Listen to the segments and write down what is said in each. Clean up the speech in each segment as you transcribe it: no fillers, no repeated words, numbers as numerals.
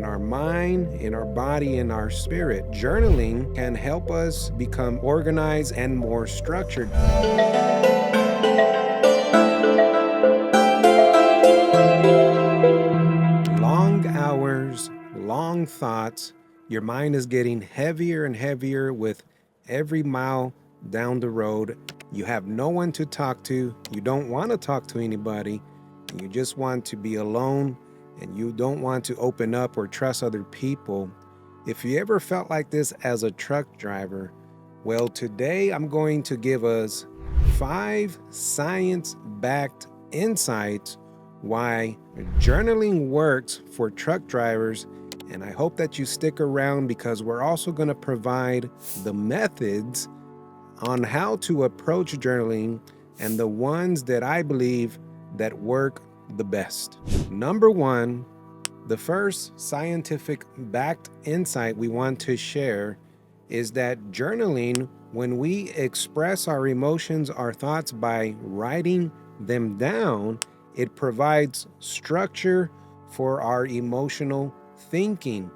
in our mind, in our body, in our spirit. Journaling can help us become organized and more structured. Long hours, long thoughts, your mind is getting heavier and heavier with every mile down the road. You have no one to talk to. You don't want to talk to anybody. And you just want to be alone, and you don't want to open up or trust other people. If you ever felt like this as a truck driver, well, today I'm going to give us 5 science-backed insights why journaling works for truck drivers. And I hope that you stick around, because we're also going to provide the methods on how to approach journaling and the ones that I believe that work the best. Number 1, the first scientific backed insight we want to share is that journaling, when we express our emotions, our thoughts by writing them down, it provides structure for our emotional thinking.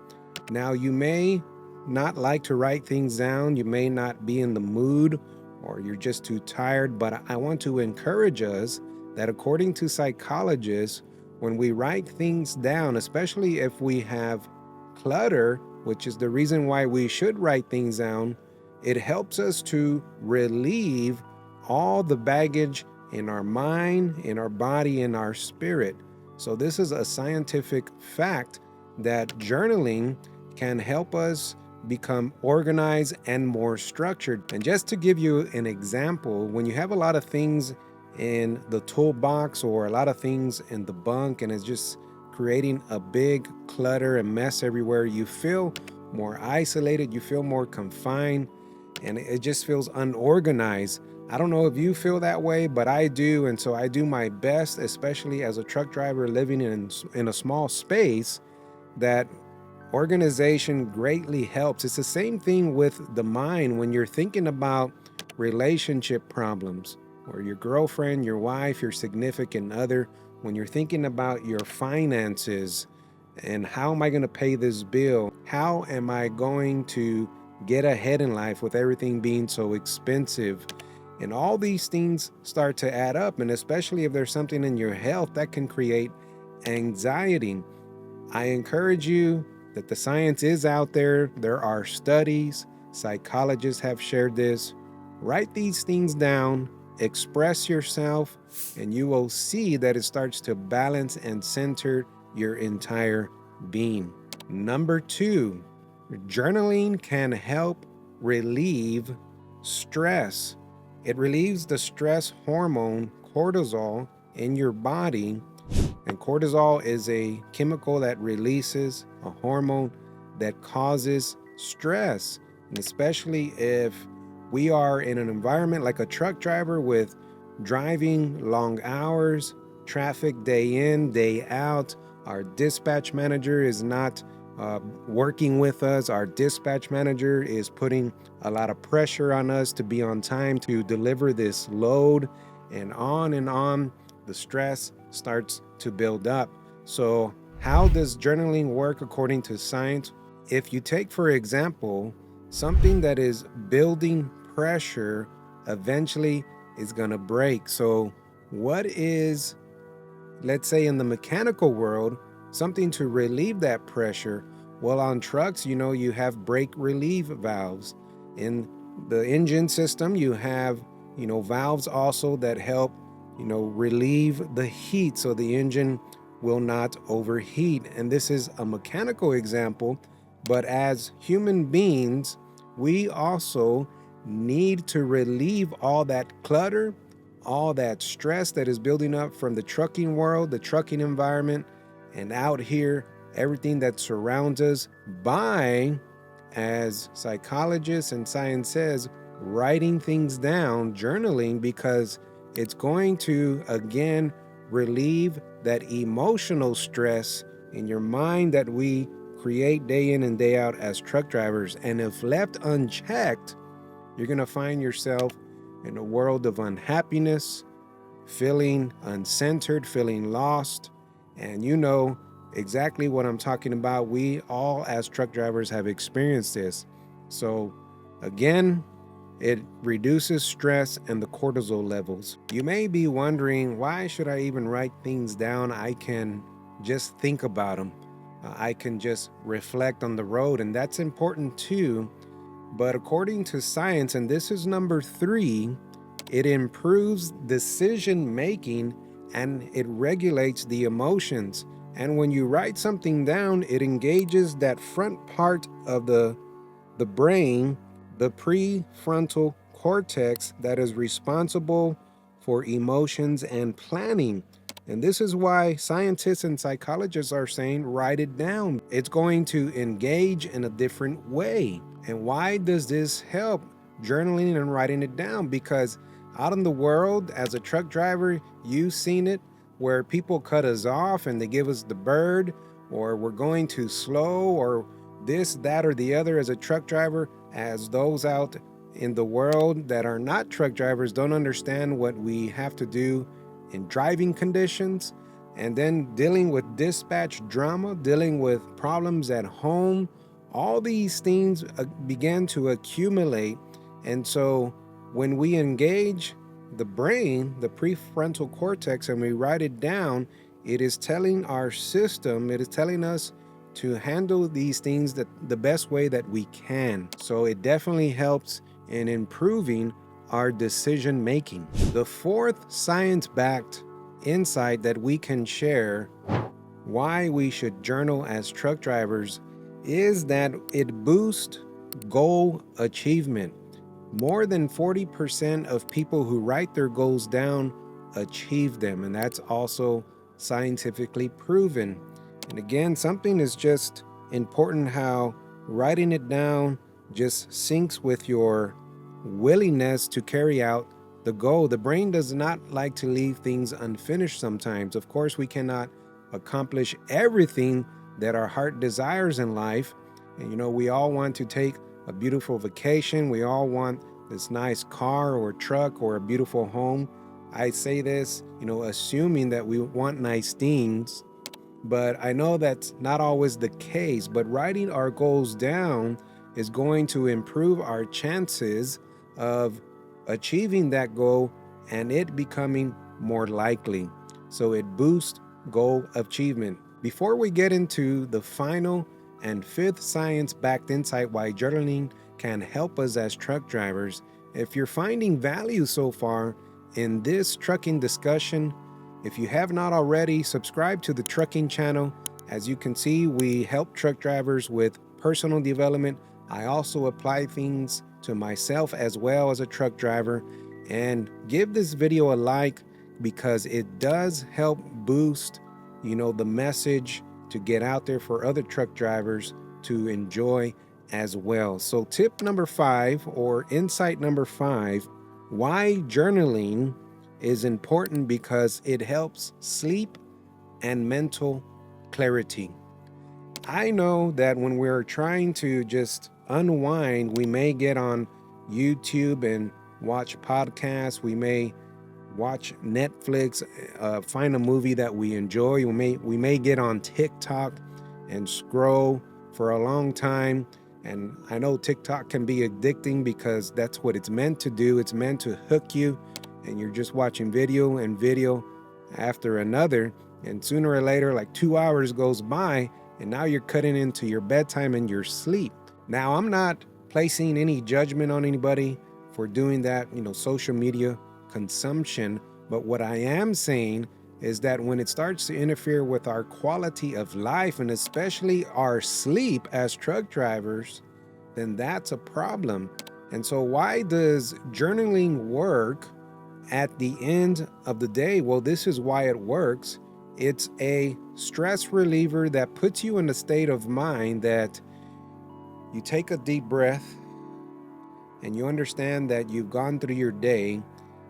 Now, you may not like to write things down, you may not be in the mood, or you're just too tired, but I want to encourage us that according to psychologists, when we write things down, especially if we have clutter, which is the reason why we should write things down, it helps us to relieve all the baggage in our mind, in our body, in our spirit. So this is a scientific fact that journaling can help us become organized and more structured. And just to give you an example, when you have a lot of things in the toolbox or a lot of things in the bunk and it's just creating a big clutter and mess everywhere, you feel more isolated, you feel more confined, and it just feels unorganized. I don't know if you feel that way, but I do. And so I do my best, especially as a truck driver living in a small space, that organization greatly helps. It's the same thing with the mind when you're thinking about relationship problems, or your girlfriend, your wife, your significant other, when you're thinking about your finances and how am I going to pay this bill? How am I going to get ahead in life with everything being so expensive? And all these things start to add up, and especially if there's something in your health that can create anxiety. I encourage you that the science is out there. There are studies, psychologists have shared this. Write these things down, express yourself, and you will see that it starts to balance and center your entire being. Number 2, journaling can help relieve stress. It relieves the stress hormone cortisol in your body. And cortisol is a chemical that releases a hormone that causes stress. And especially if we are in an environment like a truck driver with driving long hours, traffic day in, day out, our dispatch manager is not working with us. Our dispatch manager is putting a lot of pressure on us to be on time to deliver this load, and on the stress starts to build up. So how does journaling work according to science? If you take, for example, something that is building pressure, eventually is going to break. So what is, let's say in the mechanical world, something to relieve that pressure? Well, on trucks, you have brake relief valves. In the engine system, you have, valves also that help, relieve the heat so the engine will not overheat. And this is a mechanical example, but as human beings, we also need to relieve all that clutter, all that stress that is building up from the trucking world, the trucking environment, and out here, everything that surrounds us by, as psychologists and science says, writing things down, journaling, because it's going to, again, relieve that emotional stress in your mind that we create day in and day out as truck drivers. And if left unchecked, you're going to find yourself in a world of unhappiness, feeling uncentered, feeling lost. And exactly what I'm talking about. We all, as truck drivers, have experienced this. So, again, it reduces stress and the cortisol levels. You may be wondering, why should I even write things down? I can just think about them. I can just reflect on the road, and that's important too. But according to science, and this is number 3, it improves decision making and it regulates the emotions. And when you write something down, it engages that front part of the brain, the prefrontal cortex, that is responsible for emotions and planning. And this is why scientists and psychologists are saying write it down. It's going to engage in a different way. And why does this help? Journaling and writing it down, because out in the world, as a truck driver, you've seen it where people cut us off and they give us the bird, or we're going too slow, or this, that, or the other. As a truck driver, as those out in the world that are not truck drivers don't understand what we have to do in driving conditions, and then dealing with dispatch drama, dealing with problems at home. All these things began to accumulate. And so when we engage the brain, the prefrontal cortex, and we write it down, it is telling our system, it is telling us to handle these things the best way that we can. So it definitely helps in improving our decision making. The fourth science-backed insight that we can share why we should journal as truck drivers is that it boosts goal achievement. More than 40% of people who write their goals down achieve them, and that's also scientifically proven. And again, something is just important how writing it down just syncs with your willingness to carry out the goal. The brain does not like to leave things unfinished sometimes. Of course, we cannot accomplish everything that our heart desires in life. And we all want to take a beautiful vacation. We all want this nice car or truck or a beautiful home. I say this, assuming that we want nice things, but I know that's not always the case. But writing our goals down is going to improve our chances of achieving that goal and it becoming more likely. So it boosts goal achievement. Before we get into the final and fifth science-backed insight why journaling can help us as truck drivers, if you're finding value so far in this trucking discussion, if you have not already, subscribe to the trucking channel. As you can see, we help truck drivers with personal development. I also apply things to myself as well as a truck driver. And give this video a like, because it does help boost, the message to get out there for other truck drivers to enjoy as well. So tip number 5, or insight number 5, why journaling is important: because it helps sleep and mental clarity. I know that when we're trying to just unwind, we may get on YouTube and watch podcasts. We may watch Netflix, find a movie that we enjoy. We may get on TikTok and scroll for a long time. And I know TikTok can be addicting because that's what it's meant to do. It's meant to hook you, and you're just watching video and video after another. And sooner or later, like 2 hours goes by, and now you're cutting into your bedtime and your sleep. Now, I'm not placing any judgment on anybody for doing that, social media consumption. But what I am saying is that when it starts to interfere with our quality of life, and especially our sleep as truck drivers, then that's a problem. And so why does journaling work at the end of the day? Well, this is why it works. It's a stress reliever that puts you in a state of mind that you take a deep breath and you understand that you've gone through your day,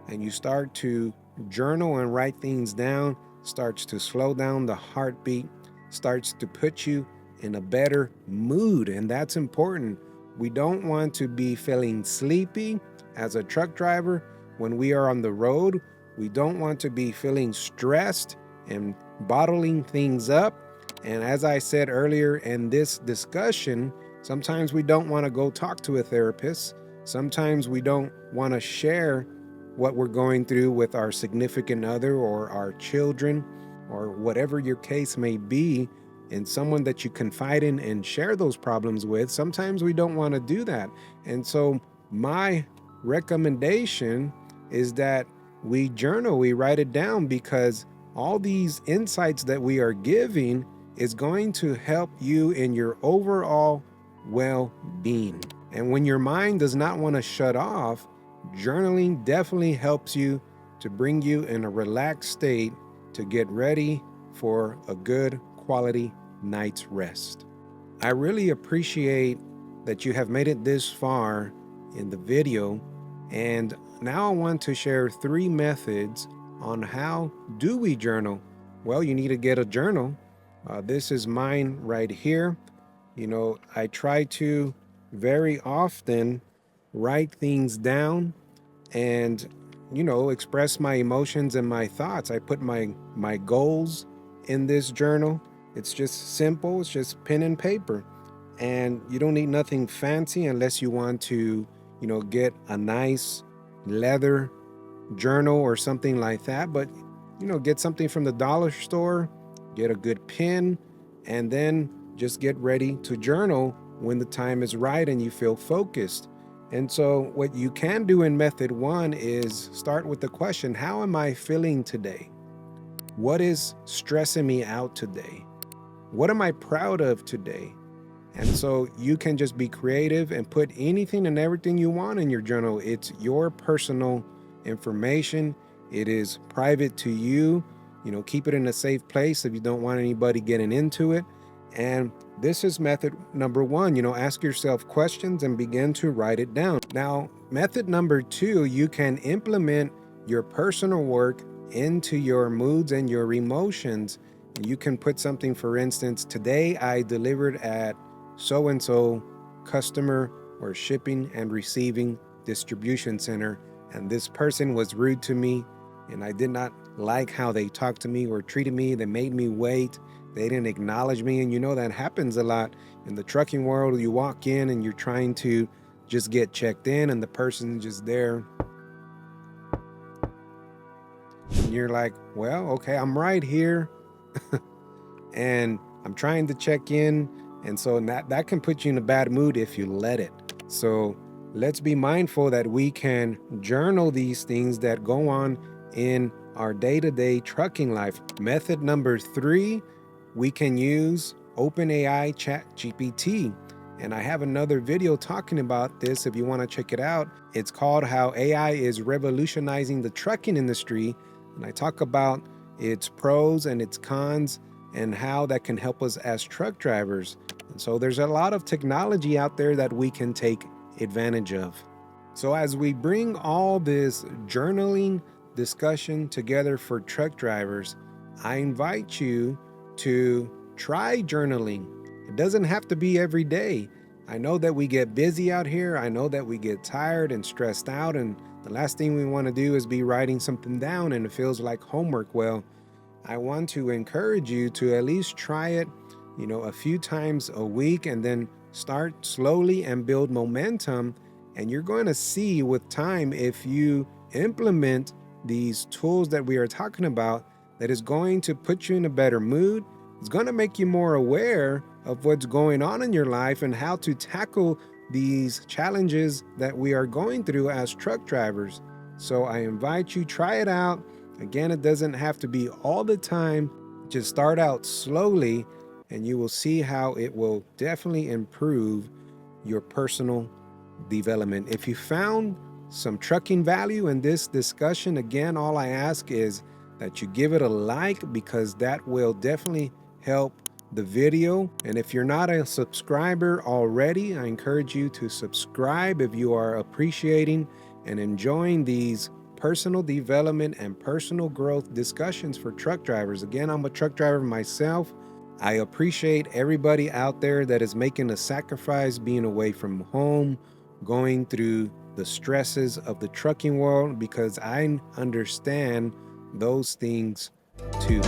and you start to journal and write things down, starts to slow down the heartbeat, starts to put you in a better mood. And that's important. We don't want to be feeling sleepy as a truck driver when we are on the road. We don't want to be feeling stressed and bottling things up. And as I said earlier in this discussion, sometimes we don't want to go talk to a therapist. Sometimes we don't want to share what we're going through with our significant other or our children or whatever your case may be, and someone that you confide in and share those problems with. Sometimes we don't want to do that. And so my recommendation is that we journal, we write it down, because all these insights that we are giving is going to help you in your overall well-being. And when your mind does not want to shut off, journaling definitely helps you to bring you in a relaxed state to get ready for a good quality night's rest. I really appreciate that you have made it this far in the video, and now I want to share 3 methods on how do we journal. Well, you need to get a journal. This is mine right here. I try to very often write things down and express my emotions and my thoughts. I put my goals in this journal. It's just simple. It's just pen and paper, and you don't need nothing fancy unless you want to get a nice leather journal or something like that. But get something from the dollar store, get a good pen, and then just get ready to journal when the time is right and you feel focused. And so what you can do in method 1 is start with the question, how am I feeling today? What is stressing me out today? What am I proud of today? And so you can just be creative and put anything and everything you want in your journal. It's your personal information. It is private to you. Keep it in a safe place if you don't want anybody getting into it. And this is method number 1. Ask yourself questions and begin to write it down. Now, method number 2, you can implement your personal work into your moods and your emotions. You can put something, for instance, today I delivered at so-and-so customer or shipping and receiving distribution center, and this person was rude to me, and I did not like how they talked to me or treated me. They made me wait. They didn't acknowledge me. And that happens a lot in the trucking world. You walk in and you're trying to just get checked in, and the person's just there. And you're like, well, okay, I'm right here. And I'm trying to check in. And so that can put you in a bad mood if you let it. So let's be mindful that we can journal these things that go on in our day-to-day trucking life. Method number 3, we can use OpenAI ChatGPT. And I have another video talking about this if you want to check it out. It's called How AI is Revolutionizing the Trucking Industry. And I talk about its pros and its cons and how that can help us as truck drivers. And so there's a lot of technology out there that we can take advantage of. So as we bring all this journaling discussion together for truck drivers, I invite you to try journaling. It doesn't have to be every day. I know that we get busy out here. I know that we get tired and stressed out, and the last thing we want to do is be writing something down and it feels like homework. Well, I want to encourage you to at least try it, a few times a week, and then start slowly and build momentum. And you're going to see with time, if you implement these tools that we are talking about, that is going to put you in a better mood. It's going to make you more aware of what's going on in your life and how to tackle these challenges that we are going through as truck drivers. So I invite you, try it out. Again, it doesn't have to be all the time. Just start out slowly and you will see how it will definitely improve your personal development. If you found some trucking value in this discussion, again, all I ask is that you give it a like, because that will definitely help the video. And if you're not a subscriber already, I encourage you to subscribe if you are appreciating and enjoying these personal development and personal growth discussions for truck drivers. Again, I'm a truck driver myself. I appreciate everybody out there that is making a sacrifice, being away from home, going through the stresses of the trucking world, because I understand those things too.